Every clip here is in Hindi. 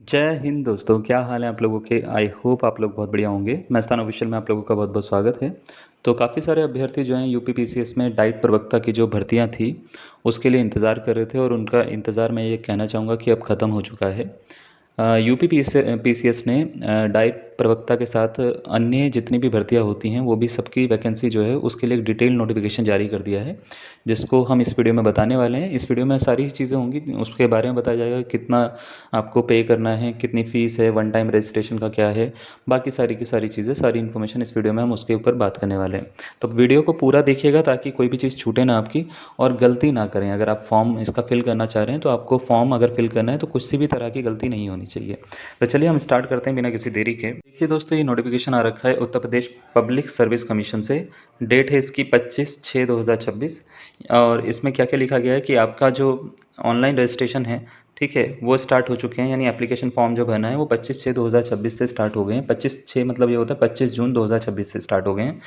जय हिंद दोस्तों, क्या हाल है आप लोगों के? आई होप आप लोग बहुत बढ़िया होंगे। मस्तान ऑफिशियल में आप लोगों का बहुत-बहुत स्वागत है। तो काफ़ी सारे अभ्यर्थी जो हैं यूपी पीसीएस में डाइट प्रवक्ता की जो भर्तियां थी, उसके लिए इंतज़ार कर रहे थे और उनका इंतज़ार मैं ये कहना चाहूँगा कि अब ख़त्म हो चुका है। यूपी पीसीएस ने डाइट प्रवक्ता के साथ अन्य जितनी भी भर्तियां होती हैं वो भी सबकी वैकेंसी जो है उसके लिए एक डिटेल नोटिफिकेशन जारी कर दिया है, जिसको हम इस वीडियो में बताने वाले हैं। इस वीडियो में सारी चीज़ें होंगी, उसके बारे में बताया जाएगा कितना आपको पे करना है, कितनी फ़ीस है, वन टाइम रजिस्ट्रेशन का क्या है, बाकी सारी की सारी चीज़ें, सारी इन्फॉर्मेशन इस वीडियो में हम उसके ऊपर बात करने वाले हैं। तो वीडियो को पूरा देखिएगा ताकि कोई भी चीज़ छूटे ना आपकी और गलती ना करें। अगर आप फॉर्म इसका फिल करना चाह रहे हैं तो आपको फॉर्म अगर फिल करना है तो कुछ भी तरह की गलती नहीं होनी चाहिए। तो चलिए हम स्टार्ट करते हैं बिना किसी देरी के। देखिए दोस्तों, ये नोटिफिकेशन आ रखा है Uttar Pradesh public service commission से। डेट है इसकी 25/6/2026 और इसमें क्या क्या लिखा गया है कि आपका जो ऑनलाइन रजिस्ट्रेशन है, ठीक है, वो स्टार्ट हो चुके हैं। यानी एप्लीकेशन फॉर्म जो भरना है वो 25/6/2026 से स्टार्ट हो गए हैं। 25/6 मतलब ये होता है 25 जून 2026 से स्टार्ट हो गए हैं।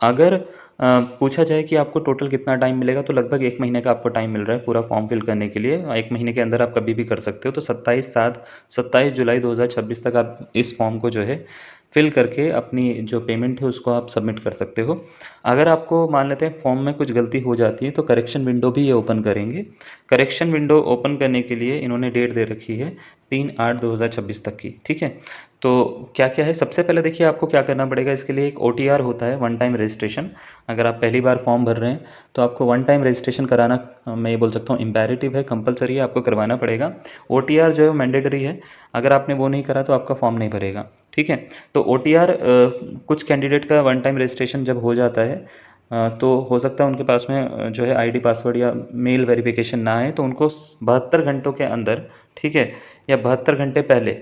अगर पूछा जाए कि आपको टोटल कितना टाइम मिलेगा, तो लगभग 1 महीने का आपको टाइम मिल रहा है पूरा फॉर्म फिल करने के लिए। 1 महीने के अंदर आप कभी भी कर सकते हो। तो 27 जुलाई 2026 तक आप इस फॉर्म को जो है फिल करके अपनी जो पेमेंट है उसको आप सबमिट कर सकते हो। अगर आपको मान लेते हैं फॉर्म में कुछ गलती हो जाती है तो करेक्शन विंडो भी ये ओपन करेंगे। करेक्शन विंडो ओपन करने के लिए इन्होंने डेट दे रखी है 3/8/2026 तक की, ठीक है। तो क्या क्या है, सबसे पहले देखिए आपको क्या करना पड़ेगा। इसके लिए एक OTR होता है, वन टाइम रजिस्ट्रेशन। अगर आप पहली बार फॉर्म भर रहे हैं तो आपको वन टाइम रजिस्ट्रेशन कराना, मैं ये बोल सकता हूँ इम्पेरेटिव है, कंपलसरी है, आपको करवाना पड़ेगा। OTR जो है मैंडेटरी है, अगर आपने वो नहीं करा तो आपका फॉर्म नहीं भरेगा, ठीक है। तो OTR कुछ कैंडिडेट का वन टाइम रजिस्ट्रेशन जब हो जाता है तो हो सकता है उनके पास में जो है ID पासवर्ड या मेल वेरिफिकेशन ना आए, तो उनको 72 घंटों के अंदर, ठीक है, या 72 घंटे पहले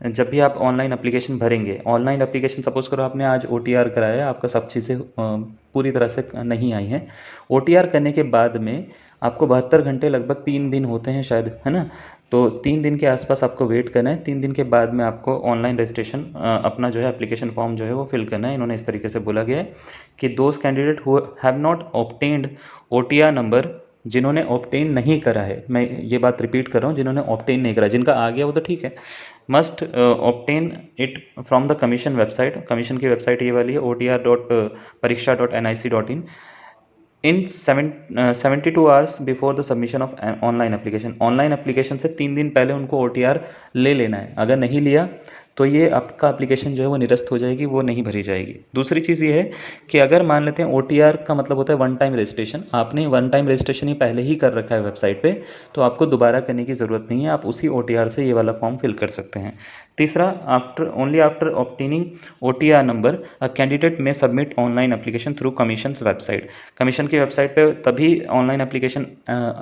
जब भी आप ऑनलाइन एप्लीकेशन भरेंगे, ऑनलाइन एप्लीकेशन सपोज करो आपने आज OTR कराया, आपका सब चीज़ें पूरी तरह से नहीं आई हैं। OTR करने के बाद में आपको 72 घंटे, लगभग 3 दिन होते हैं शायद, है ना। तो 3 दिन के आसपास आपको वेट करना है। 3 दिन के बाद में आपको ऑनलाइन रजिस्ट्रेशन अपना जो है एप्लीकेशन फॉर्म जो है वो फिल करना है। इन्होंने इस तरीके से बोला गया है कि those candidate who have not obtained OTR number, जिन्होंने ऑब्टेन नहीं करा है, मैं ये बात रिपीट कर रहा हूँ, जिन्होंने ऑब्टेन नहीं करा, जिनका आ गया वो तो ठीक है, must obtain it from the commission website. Commission की वेबसाइट ये वाली है, otr.pariksha.nic.in in 72 hours before the submission of online application. Online application से 3 दिन पहले उनको OTR ले लेना है। अगर नहीं लिया तो ये आपका एप्लीकेशन जो है वो निरस्त हो जाएगी, वो नहीं भरी जाएगी। दूसरी चीज़ ये है कि अगर मान लेते हैं OTR का मतलब होता है वन टाइम रजिस्ट्रेशन, आपने वन टाइम रजिस्ट्रेशन ही पहले ही कर रखा है वेबसाइट पे, तो आपको दोबारा करने की ज़रूरत नहीं है, आप उसी OTR से ये वाला फॉर्म फिल कर सकते हैं। तीसरा, after obtaining OTR number a candidate may submit online application through commission's website. Commission की वेबसाइट पे तभी ऑनलाइन एप्लीकेशन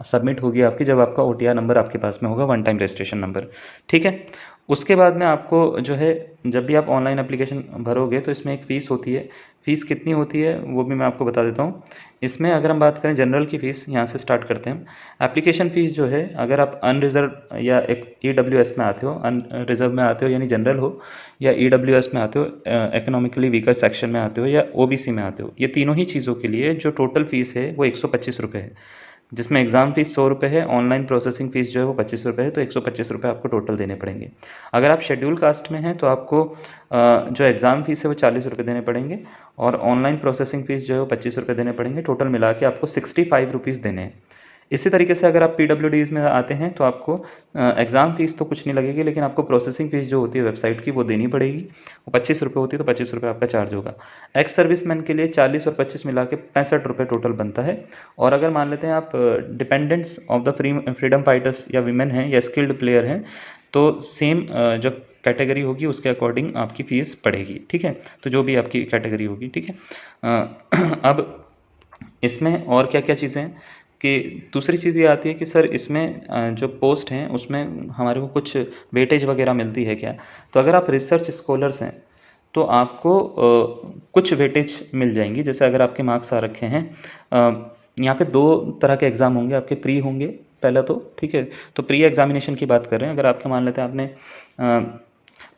सबमिट होगी आपकी जब आपका OTR नंबर आपके पास में होगा, वन टाइम रजिस्ट्रेशन नंबर, ठीक है। उसके बाद में आपको जो है, जब भी आप ऑनलाइन एप्लीकेशन भरोगे तो इसमें एक फ़ीस होती है। फ़ीस कितनी होती है वो भी मैं आपको बता देता हूँ। इसमें अगर हम बात करें जनरल की फ़ीस, यहाँ से स्टार्ट करते हैं। एप्लीकेशन फ़ीस जो है, अगर आप अनरिज़र्व या एक EWS में आते हो, अनरिज़र्व में आते हो यानी जनरल हो, या EWS में आते हो, इकोनॉमिकली वीकर सेक्शन में आते हो, या OBC में आते हो, ये तीनों ही चीज़ों के लिए जो टोटल फ़ीस है वो 125 रुपये है, जिसमें एग्ज़ाम फ़ीस 100 रुपये है, ऑनलाइन प्रोसेसिंग फ़ीस जो है वो 25 रुपये है। तो 125 रुपये आपको टोटल देने पड़ेंगे। अगर आप शेड्यूल कास्ट में हैं तो आपको जो एग्ज़ाम फ़ीस है वो 40 रुपये देने पड़ेंगे और ऑनलाइन प्रोसेसिंग फ़ीस जो है वो 25 रुपये देने पड़ेंगे। टोटल मिला के आपको 65 रुपीज़ देने हैं। इसी तरीके से अगर आप PWDs में आते हैं तो आपको एग्ज़ाम फ़ीस तो कुछ नहीं लगेगी, लेकिन आपको प्रोसेसिंग फ़ीस जो होती है वेबसाइट की वो देनी पड़ेगी। वो 25 रुपये होती है, तो 25 रुपये आपका चार्ज होगा। एक्स सर्विसमैन के लिए 40 और 25 मिला के 65 रुपये टोटल बनता है। और अगर मान लेते हैं आप dependents of the freedom fighters या वीमेन हैं या स्किल्ड प्लेयर हैं, तो सेम जो कैटेगरी होगी उसके अकॉर्डिंग आपकी फ़ीस पड़ेगी, ठीक है। तो जो भी आपकी कैटेगरी होगी, ठीक है। अब इसमें और क्या क्या चीज़ें हैं कि दूसरी चीज़ ये आती है कि सर इसमें जो पोस्ट हैं उसमें हमारे को कुछ वेटेज वगैरह मिलती है क्या? तो अगर आप रिसर्च स्कॉलर्स हैं तो आपको कुछ वेटेज मिल जाएंगी। जैसे अगर आपके मार्क्स आ रखे हैं, यहाँ पे 2 तरह के एग्ज़ाम होंगे आपके, प्री होंगे पहला तो, ठीक है। तो प्री एग्ज़ामिनेशन की बात कर रहे हैं। अगर आपके मान लेते हैं आपने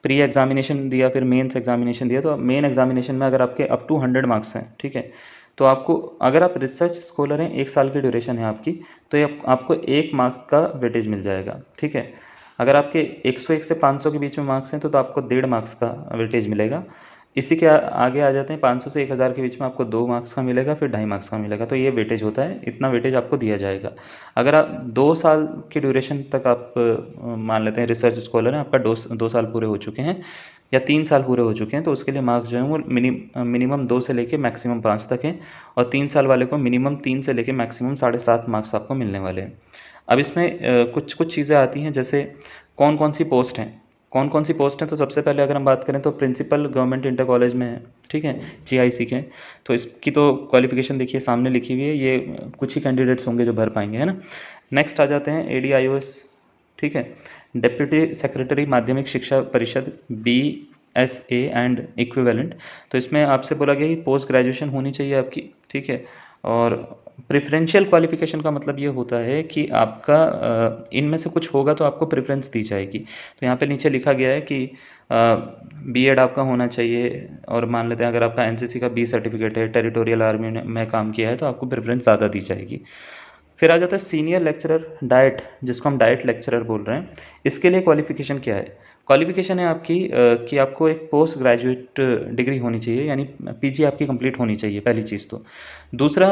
प्री एग्ज़ामिनेशन दिया, फिर मेंस एग्ज़ामिनेशन दिया, तो मेन एग्ज़ामिनेशन में अगर आपके अप टू 100 मार्क्स हैं, ठीक है, तो आपको, अगर आप रिसर्च स्कॉलर हैं, 1 साल की ड्यूरेशन है आपकी, तो ये आपको 1 मार्क का वेटेज मिल जाएगा, ठीक है। अगर आपके 101 से 500 के बीच में मार्क्स हैं तो आपको 1.5 मार्क्स का वेटेज मिलेगा। इसी के आगे आ जाते हैं 500 से 1000 के बीच में आपको 2 मार्क्स का मिलेगा, फिर 2.5 मार्क्स का मिलेगा। तो ये वेटेज होता है, इतना वेटेज आपको दिया जाएगा। अगर आप 2 साल की ड्यूरेशन तक आप मान लेते हैं रिसर्च स्कॉलर हैं, आपका 2 साल पूरे हो चुके हैं या 3 साल पूरे हो चुके हैं, तो उसके लिए मार्क्स जो हैं वो मिनिमम 2 से लेके मैक्सिमम 5 तक हैं, और 3 साल वाले को मिनिमम 3 से लेके मैक्सिमम 7.5 मार्क्स आपको मिलने वाले हैं। अब इसमें कुछ कुछ चीज़ें आती हैं, जैसे कौन कौन सी पोस्ट हैं। कौन कौन सी पोस्ट हैं, तो सबसे पहले अगर हम बात करें तो प्रिंसिपल गवर्नमेंट इंटर कॉलेज में है, ठीक है, जीआईसी के। तो इसकी तो क्वालिफिकेशन देखिए सामने लिखी हुई है, ये कुछ ही कैंडिडेट्स होंगे जो भर पाएंगे, है ना। नेक्स्ट आ जाते हैं ADIOS, ठीक है, डेप्यूटी सेक्रेटरी माध्यमिक शिक्षा परिषद, BSA एंड इक्विवेलेंट। तो इसमें आपसे बोला गया कि पोस्ट ग्रेजुएशन होनी चाहिए आपकी, ठीक है। और प्रेफरेंशियल क्वालिफिकेशन का मतलब ये होता है कि आपका इनमें से कुछ होगा तो आपको प्रेफरेंस दी जाएगी। तो यहाँ पे नीचे लिखा गया है कि B.Ed आपका होना चाहिए, और मान लेते हैं अगर आपका NCC का B सर्टिफिकेट है, टेरिटोरियल आर्मी में काम किया है, तो आपको प्रेफरेंस ज़्यादा दी जाएगी। फिर आ जाता है सीनियर लेक्चरर डाइट, जिसको हम डाइट लेक्चरर बोल रहे हैं। इसके लिए क्वालिफिकेशन क्या है? क्वालिफिकेशन है आपकी कि आपको एक पोस्ट ग्रेजुएट डिग्री होनी चाहिए, यानी PG आपकी कंप्लीट होनी चाहिए, पहली चीज़ तो। दूसरा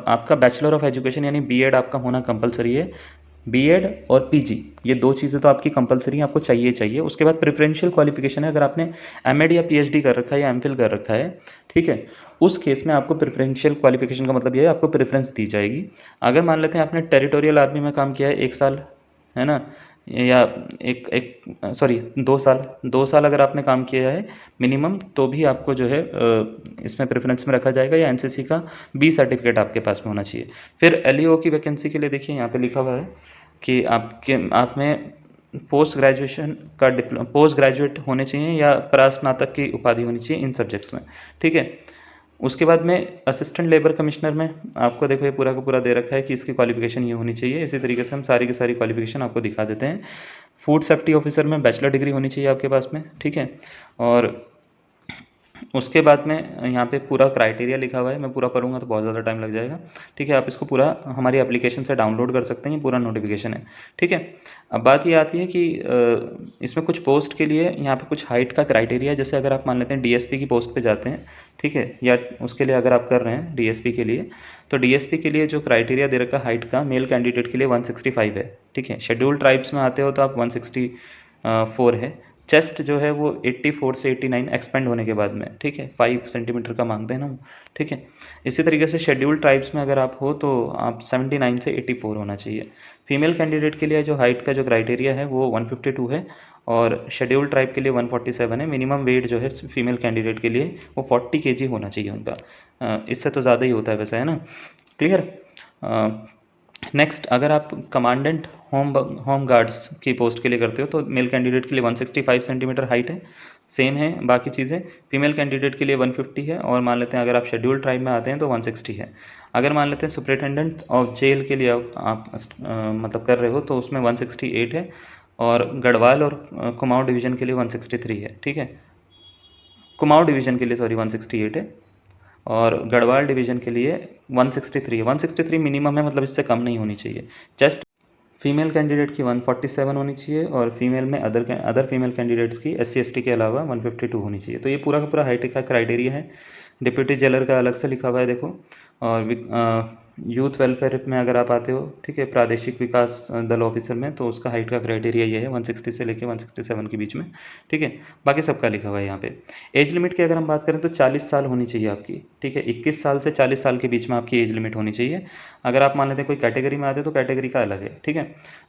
आपका बैचलर ऑफ एजुकेशन यानी B.Ed आपका होना कंपलसरी है। B.Ed और PG, ये 2 चीज़ें तो आपकी कंपलसरी आपको चाहिए चाहिए। उसके बाद प्रेफरेंशियल क्वालिफिकेशन है, अगर आपने M.Ed या PhD कर रखा है या MPhil कर रखा है, ठीक है, उस केस में आपको प्रेफरेंशियल क्वालिफिकेशन का मतलब ये है आपको प्रेफरेंस दी जाएगी। अगर मान लेते हैं आपने टेरिटोरियल आर्मी में काम किया है 1 साल, है ना, या एक एक सॉरी 2 साल अगर आपने काम किया है मिनिमम, तो भी आपको जो है इसमें प्रेफरेंस में रखा जाएगा, या NCC का B सर्टिफिकेट आपके पास में होना चाहिए। फिर LEO की वैकेंसी के लिए देखिए यहाँ पे लिखा हुआ है कि आप में पोस्ट ग्रेजुएट होने चाहिए या परास्नातक की उपाधि होनी चाहिए इन सब्जेक्ट्स में, ठीक है। उसके बाद में असिस्टेंट लेबर कमिश्नर में आपको देखो ये पूरा का पूरा दे रखा है कि इसकी क्वालिफिकेशन ये होनी चाहिए। इसी तरीके से हम सारी की सारी क्वालिफिकेशन आपको दिखा देते हैं। फूड सेफ्टी ऑफिसर में बैचलर डिग्री होनी चाहिए आपके पास में, ठीक है। और उसके बाद में यहाँ पे पूरा क्राइटेरिया लिखा हुआ है, मैं पूरा पढ़ूंगा तो बहुत ज़्यादा टाइम लग जाएगा, ठीक है। आप इसको पूरा हमारी एप्लीकेशन से डाउनलोड कर सकते हैं, ये पूरा नोटिफिकेशन है, ठीक है। अब बात ये आती है कि इसमें कुछ पोस्ट के लिए यहाँ पे कुछ हाइट का क्राइटेरिया है। जैसे अगर आप मान लेते हैं DSP की पोस्ट पे जाते हैं, ठीक है, या उसके लिए अगर आप कर रहे हैं DSP के लिए, तो DSP के लिए जो क्राइटेरिया दे रखा है हाइट का, मेल कैंडिडेट के लिए 165 है, ठीक है। शेड्यूल्ड ट्राइब्स में आते हो तो आप 164 है। चेस्ट जो है वो 84 से 89 एक्सपेंड होने के बाद में, ठीक है, 5 सेंटीमीटर का मांगते हैं ना, ठीक है। इसी तरीके से शेड्यूल्ड ट्राइब्स में अगर आप हो तो आप 79 से 84 होना चाहिए। फीमेल कैंडिडेट के लिए जो हाइट का जो क्राइटेरिया है वो 152 है, और शेड्यूल्ड ट्राइब के लिए 147 है। मिनिमम वेट जो है फीमेल कैंडिडेट के लिए वो 40 kg होना चाहिए उनका, इससे तो ज़्यादा ही होता है वैसे, है ना, क्लियर। नेक्स्ट, अगर आप कमांडेंट होम गार्ड्स की पोस्ट के लिए करते हो तो मेल कैंडिडेट के लिए 165 सेंटीमीटर हाइट है, सेम है बाकी चीज़ें। फीमेल कैंडिडेट के लिए 150 है, और मान लेते हैं अगर आप शेड्यूल ट्राइब में आते हैं तो 160 है। अगर मान लेते हैं सुपरिटेंडेंट ऑफ जेल के लिए आप मतलब कर रहे हो तो उसमें 168 है, और गढ़वाल और कुमाऊं डिवीज़न के लिए 163 है, ठीक है। कुमाऊं डिवीज़न के लिए 168 है, और गढ़वाल डिवीज़न के लिए 163 है। 163 मिनिमम है, मतलब इससे कम नहीं होनी चाहिए। जस्ट फीमेल कैंडिडेट की 147 होनी चाहिए, और फीमेल में अदर फीमेल कैंडिडेट्स की SC ST के अलावा 152 होनी चाहिए। तो ये पूरा का पूरा हाइट का क्राइटेरिया है। डिप्यूटी जेलर का अलग से लिखा हुआ है देखो। और यूथ वेलफेयर में अगर आप आते हो, ठीक है, प्रादेशिक विकास दल ऑफिसर में, तो उसका हाइट का क्राइटेरिया ये है 160 से लेके 167 के बीच में, ठीक है। बाकी सबका लिखा हुआ है यहाँ पे। एज लिमिट की अगर हम बात करें तो 40 साल होनी चाहिए आपकी, ठीक है। 21 साल से 40 साल के बीच में आपकी एज लिमिट होनी चाहिए। अगर आप मान लेते हैं कोई कैटेगरी में आते हैं तो कैटेगरी का अलग है, ठीक है।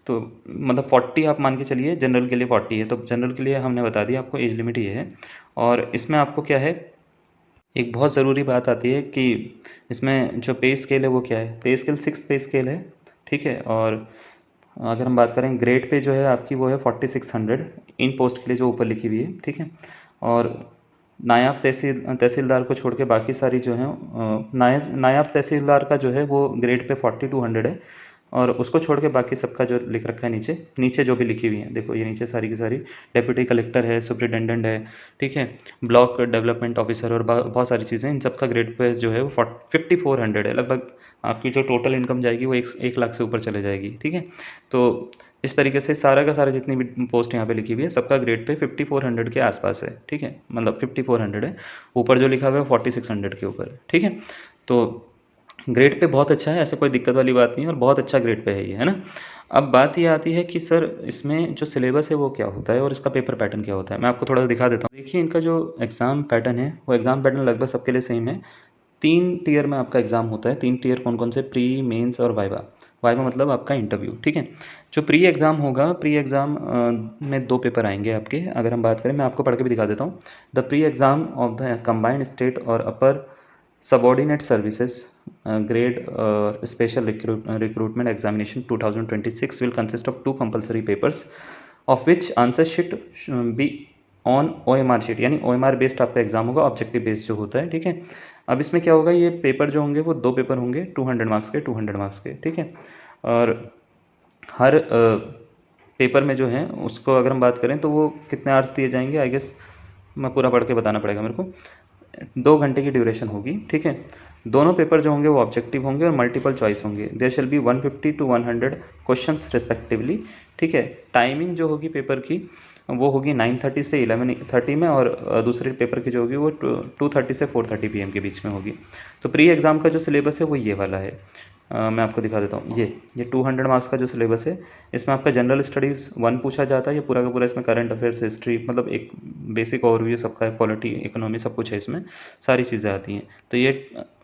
तो मतलब 40 आप मान के चलिए, जनरल के लिए 40 है, तो जनरल के लिए हमने बता दिया आपको एज लिमिट ये है। और इसमें आपको क्या है, एक बहुत ज़रूरी बात आती है कि इसमें जो पे स्केल है वो क्या है। पे स्केल 6 पे स्केल है, ठीक है। और अगर हम बात करें ग्रेड पे जो है आपकी वो है 4600 इन पोस्ट के लिए जो ऊपर लिखी हुई है, ठीक है। और नायब तहसीलदार को छोड़ के बाकी सारी जो है नायब तहसीलदार का जो है वो ग्रेड पे 4200 है, और उसको छोड़ के बाकी सबका जो लिख रखा है नीचे नीचे जो भी लिखी हुई है, देखो ये नीचे सारी की सारी डेप्यूटी कलेक्टर है, सुप्रिटेंडेंट है, ठीक है, ब्लॉक डेवलपमेंट ऑफिसर और बहुत सारी चीज़ें, इन सबका ग्रेड पे जो है वो 5400 है। लगभग आपकी जो टोटल इनकम जाएगी वो 1 लाख से ऊपर चले जाएगी, ठीक है। तो इस तरीके से सारा का सारा जितनी भी पोस्ट यहाँ पे लिखी हुई है सबका ग्रेड पे 5400 के आसपास है, ठीक है, मतलब 5400 है। ऊपर जो लिखा हुआ है 4600 के ऊपर, ठीक है। तो ग्रेड पे बहुत अच्छा है, ऐसे कोई दिक्कत वाली बात नहीं है और बहुत अच्छा ग्रेड पे है ये, है ना। अब बात ये आती है कि सर इसमें जो सिलेबस है वो क्या होता है और इसका पेपर पैटर्न क्या होता है। मैं आपको थोड़ा सा दिखा देता हूँ। देखिए इनका जो एग्ज़ाम पैटर्न है वो एग्ज़ाम पैटर्न लगभग सबके लिए सेम है। 3 टियर में आपका एग्ज़ाम होता है। 3 टियर कौन कौन से? प्री, मेंस और वाइवा। वाइवा मतलब आपका इंटरव्यू, ठीक है। जो प्री एग्ज़ाम होगा, प्री एग्ज़ाम में 2 पेपर आएंगे आपके। अगर हम बात करें, मैं आपको पढ़ के भी दिखा देता हूँ। The pre exam of the combined state और upper subordinate services grade special recruitment examination 2026 will consist of 2 compulsory papers of which answer sheet be on OMR sheet, यानी OMR बेस्ड आपका एग्जाम होगा, ऑब्जेक्टिव बेस्ड जो होता है, ठीक है। अब इसमें क्या होगा, ये पेपर जो होंगे वो 2 पेपर होंगे 200 मार्क्स के, 200 मार्क्स के, ठीक है। और हर पेपर में जो है उसको अगर हम बात करें तो वो कितने आवर्स दिए जाएंगे, आई गेस मैं पूरा पढ़ के बताना पड़ेगा मेरे को। 2 घंटे की ड्यूरेशन होगी, ठीक है। दोनों पेपर जो होंगे वो ऑब्जेक्टिव होंगे और मल्टीपल चॉइस होंगे। There shall be 150 to 100 questions respectively, ठीक है। टाइमिंग जो होगी पेपर की वो होगी 9:30 से 11:30 में, और दूसरे पेपर की जो होगी वो 2:30 से 4:30 PM के बीच में होगी। तो प्री एग्ज़ाम का जो सिलेबस है वो ये वाला है। मैं आपको दिखा देता हूँ। ये 200 मार्क्स का जो सिलेबस है, इसमें आपका जनरल स्टडीज़ 1 पूछा जाता है। ये पूरा का पूरा इसमें करंट अफेयर्स, हिस्ट्री, मतलब एक बेसिक ओवरव्यू सबका है, पॉलिटी, इकोनॉमी, सब कुछ है इसमें, सारी चीज़ें आती हैं। तो ये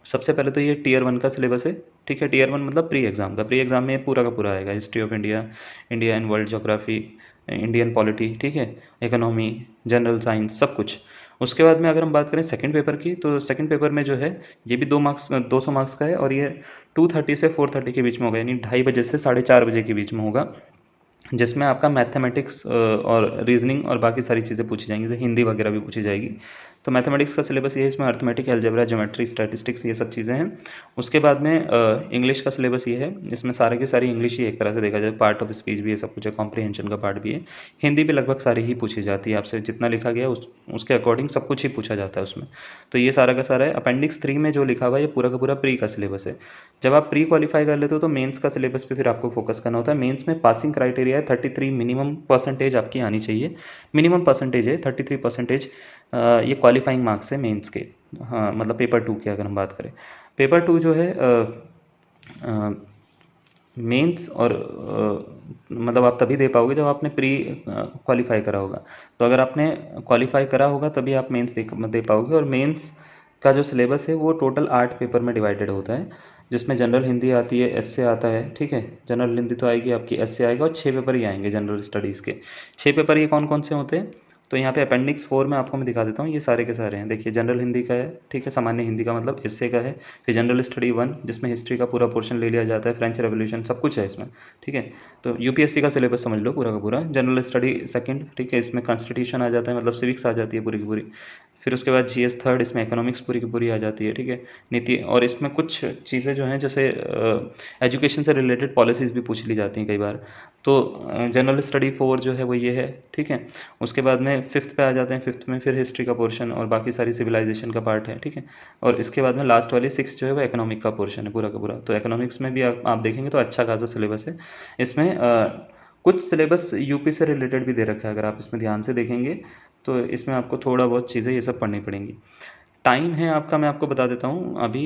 सबसे पहले तो ये टियर 1 का सिलेबस है, ठीक है। टियर 1 मतलब प्री एग्ज़ाम का। प्री एग्ज़ाम में ये पूरा का पूरा आएगा, history of India, India and world geography, Indian polity, ठीक है, इकोनॉमी, जनरल साइंस, सब कुछ। उसके बाद में अगर हम बात करें सेकंड पेपर की, तो सेकंड पेपर में जो है ये भी 200 मार्क्स का है, और ये 2:30 से 4:30 के बीच में होगा, यानी 2:30 बजे से 4:30 बजे के बीच में होगा, जिसमें आपका मैथमेटिक्स और रीजनिंग और बाकी सारी चीज़ें पूछी जाएंगी, जैसे हिंदी वगैरह भी पूछी जाएगी। तो मैथमेटिक्स का सिलेबस ये है, इसमें अर्थमेटिक, अलजेब्रा, ज्योमेट्री, स्टैटिस्टिक्स, ये सब चीज़ें हैं। उसके बाद में इंग्लिश का सिलेबस ये है, इसमें सारे की सारी इंग्लिश ही, एक तरह से देखा जाए पार्ट ऑफ स्पीच भी है, सब कुछ है, कॉम्प्रीहेंशन का पार्ट भी है। हिंदी भी लगभग सारी ही पूछी जाती है, आपसे जितना लिखा गया उसके अकॉर्डिंग सब कुछ ही पूछा जाता है उसमें। तो ये सारा का सारा है। अपेंडिक्स 3 में जो लिखा हुआ है ये पूरा का पूरा प्री का सिलेबस है। जब आप प्री क्वालिफाई कर लेते हो तो मेंस का सिलेबस पे फिर आपको फोकस करना होता है। मेंस में पासिंग क्राइटेरिया है 33 मिनिमम परसेंटेज आपकी आनी चाहिए। मिनिमम परसेंटेज है 33%। ये क्वालिफाइंग मार्क्स है मेंस के। हाँ, मतलब पेपर 2 की अगर हम बात करें, पेपर 2 जो है मेंस और मतलब आप तभी दे पाओगे जब आपने प्री क्वालिफाई करा होगा। तो अगर आपने क्वालिफाई करा होगा तभी आप मेंस दे पाओगे। और मेंस का जो सिलेबस है वो टोटल 8 पेपर में डिवाइडेड होता है, जिसमें जनरल हिंदी आती है, एसए आता है, ठीक है। जनरल हिंदी तो आएगी आपकी, एसए आएगा, और 6 पेपर ही आएंगे जनरल स्टडीज़ के। 6 पेपर ये कौन कौन से होते हैं? तो यहाँ पे अपेंडिक्स 4 में आपको मैं दिखा देता हूँ, ये सारे के सारे हैं। देखिए जनरल हिंदी का है, ठीक है, सामान्य हिंदी का मतलब एसए का है। फिर जनरल स्टडी 1 जिसमें हिस्ट्री का पूरा पोर्शन ले लिया जाता है, फ्रेंच रेवोल्यूशन, सब कुछ है इसमें, ठीक है। तो यूपीएससी का सिलेबस समझ लो पूरा का पूरा। जनरल स्टडी 2, ठीक है, इसमें कॉन्स्टिट्यूशन आ जाता है, मतलब सिविक्स आ जाती है पूरी की पूरी। फिर उसके बाद जीएस 3, इसमें इकोनॉमिक्स पूरी की पूरी आ जाती है, ठीक है, नीति। और इसमें कुछ चीज़ें जो हैं जैसे एजुकेशन से रिलेटेड पॉलिसीज़ भी पूछ ली जाती हैं कई बार। तो जनरल स्टडी 4 जो है वो ये है, ठीक है। उसके बाद में 5th पे आ जाते हैं। 5th में फिर हिस्ट्री का पोर्शन और बाकी सारी सिविलाइजेशन का पार्ट है, ठीक है। और इसके बाद में लास्ट वाली 6 जो है वो इकोनॉमिक का पोर्शन है पूरा का पूरा। तो इकोनॉमिक्स में भी आप देखेंगे तो अच्छा खासा सिलेबस है इसमें। कुछ सिलेबस यूपी से रिलेटेड भी दे रखा है, अगर आप इसमें ध्यान से देखेंगे तो इसमें आपको थोड़ा बहुत चीज़ें ये सब पढ़नी पड़ेंगी। टाइम है आपका, मैं आपको बता देता हूँ अभी।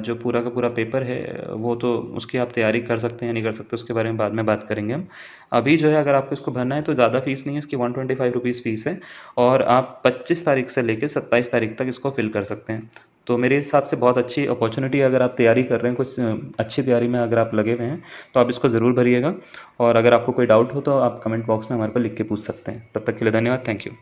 जो पूरा का पूरा पेपर है वो तो उसकी आप तैयारी कर सकते हैं, नहीं कर सकते उसके बारे में बाद में बात करेंगे हम। अभी जो है अगर आपको इसको भरना है तो ज़्यादा फीस नहीं है इसकी, 125 रुपीज़ फ़ीस है। और आप 25 तारीख से लेकर 27 तारीख तक इसको फिल कर सकते हैं। तो मेरे हिसाब से बहुत अच्छी अपॉर्चुनिटी है। अगर आप तैयारी कर रहे हैं, कुछ अच्छी तैयारी में अगर आप लगे हुए हैं तो आप इसको ज़रूर भरिएगा। और अगर आपको कोई डाउट हो तो आप कमेंट बॉक्स में हमारे पर लिख के पूछ सकते हैं। तब तक के लिए धन्यवाद, थैंक यू।